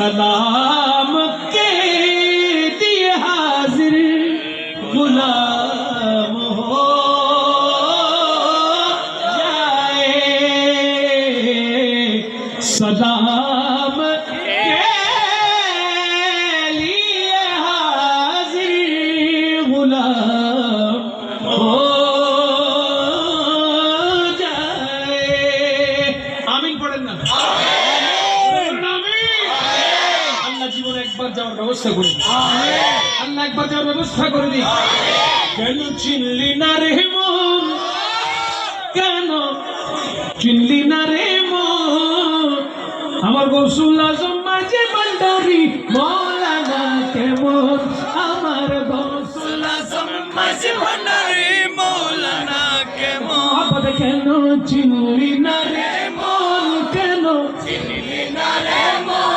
सलाम के दिए हाजिर गुलाम हो जाए, सलाम के लिए हाजिर गुलाम हो जाए। आमीन पढ़ेन ना? যাওয়ার ব্যবস্থা করে দিই, আল্লাহ একবার যাওয়ার ব্যবস্থা করে দিই। কেন চিনলি না রে মন, কেন চিনলি না রে মন, আমার গৌসুল আজম মাঝে ভান্ডারি মৌলানা কেমন, আমার গৌসুল আজম মাঝে ভান্ডারি মৌলানা কেমন। কেন চিনলি না রে মন, কেন চিনলি না রে মন,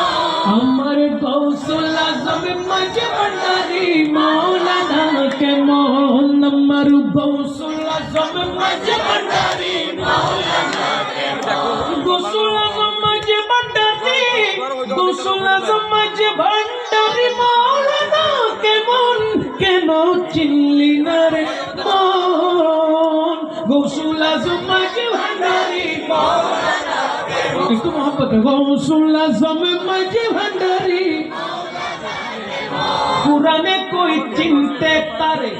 আমার গৌসুল আজম মাঝে ভান্ডারি মৌলানা কেমন, আমার গৌসুল আজম মাঝে ভান্ডারি মৌলানা কেমন। গৌসুল আজম মাঝে ভান্ডারি, গৌসুল আজম মাঝে ভান্ডারি মৌলানা কেমন, কেন চিনলি না রে মন, গৌসুল আজম মাঝে ভান্ডারি মৌলানা কেমন। একটু মহব্বত, গৌসুল আজম মাঝে ভান্ডারি। কুরানে কই চিনতে পারে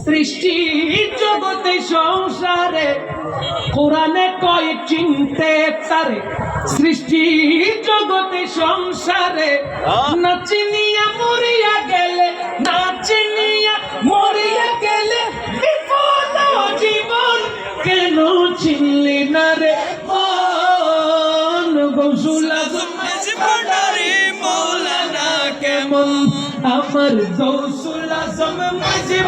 সৃষ্টি জগতে সংসারে, কোরআনে কই চিনতে পারে সৃষ্টি জগতে সংসারে, না চিনিয়া মরিয়া গেলে, না চিনিয়া মরিয়া গেলে বিপদ জীবন, কেন চিনলি না রে মন, গৌসুল আজম মাঝে ভান্ডারি মৌলানা কেমন, আমার গৌসুল আজম মাঝে